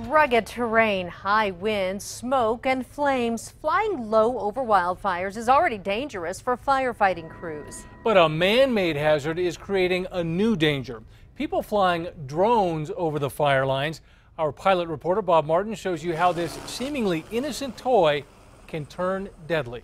Rugged terrain, high winds, smoke, and flames. Flying low over wildfires is already dangerous for firefighting crews. But a man-made hazard is creating a new danger. People flying drones over the fire lines. Our pilot reporter Bob Martin shows you how this seemingly innocent toy can turn deadly.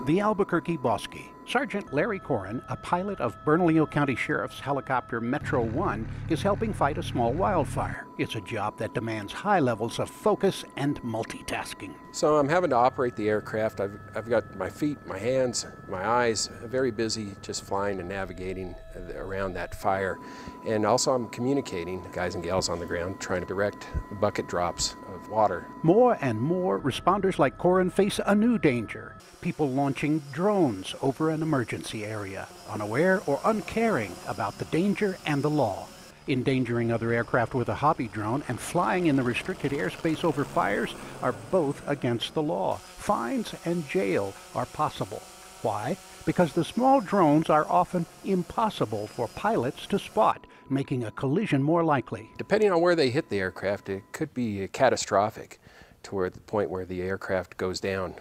The Albuquerque Bosque. Sergeant Larry Corrin, a pilot of Bernalillo County Sheriff's helicopter Metro 1, is helping fight a small wildfire. It's a job that demands high levels of focus and multitasking. So I'm having to operate the aircraft. I've got my feet, my hands, my eyes, very busy just flying and navigating around that fire. And also I'm communicating, guys and gals on the ground, trying to direct bucket drops of water. More and more responders like Corrin face a new danger. People launching drones over an emergency area, unaware or uncaring about the danger and the law. Endangering other aircraft with a hobby drone and flying in the restricted airspace over fires are both against the law. Fines and jail are possible. Why? Because the small drones are often impossible for pilots to spot, making a collision more likely. Depending on where they hit the aircraft, it could be catastrophic to the point where the aircraft goes down,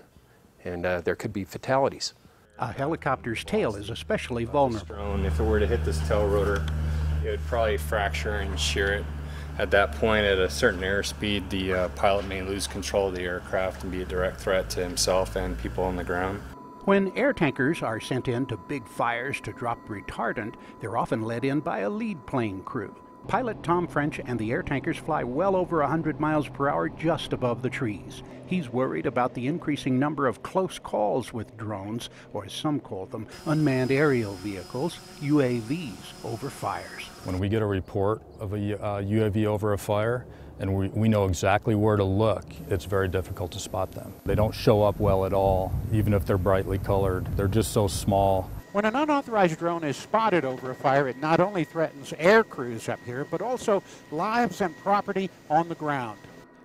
and there could be fatalities. A helicopter's tail is especially vulnerable. This drone, if it were to hit this tail rotor, it would probably fracture and shear it. At that point, at a certain airspeed, the pilot may lose control of the aircraft and be a direct threat to himself and people on the ground. When air tankers are sent in to big fires to drop retardant, they're often led in by a lead plane crew. Pilot Tom French and the air tankers fly well over 100 miles per hour just above the trees. He's worried about the increasing number of close calls with drones, or as some call them, unmanned aerial vehicles, UAVs, over fires. When we get a report of a UAV over a fire, and we know exactly where to look, it's very difficult to spot them. They don't show up well at all, even if they're brightly colored. They're just so small. When an unauthorized drone is spotted over a fire, it not only threatens air crews up here, but also lives and property on the ground.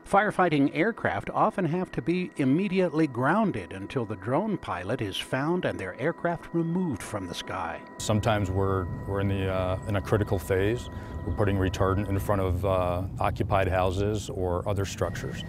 Firefighting aircraft often have to be immediately grounded until the drone pilot is found and their aircraft removed from the sky. Sometimes we're in a critical phase. We're putting retardant in front of occupied houses or other structures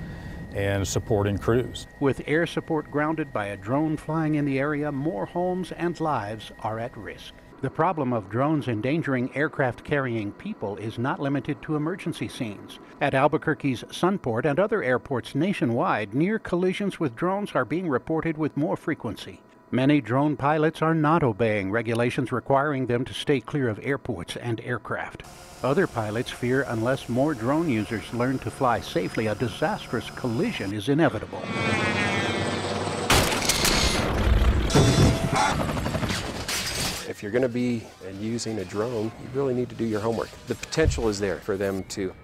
and supporting crews. With air support grounded by a drone flying in the area, more homes and lives are at risk. The problem of drones endangering aircraft carrying people is not limited to emergency scenes. At Albuquerque's Sunport and other airports nationwide, near collisions with drones are being reported with more frequency. Many drone pilots are not obeying regulations requiring them to stay clear of airports and aircraft. Other pilots fear unless more drone users learn to fly safely, a disastrous collision is inevitable. If you're going to be using a drone, you really need to do your homework. The potential is there for them to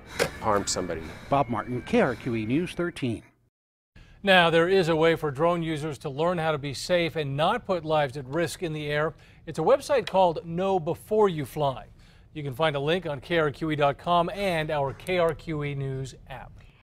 harm somebody. Bob Martin, KRQE News 13. Now, there is a way for drone users to learn how to be safe and not put lives at risk in the air. It's a website called Know Before You Fly. You can find a link on KRQE.com and our KRQE News app.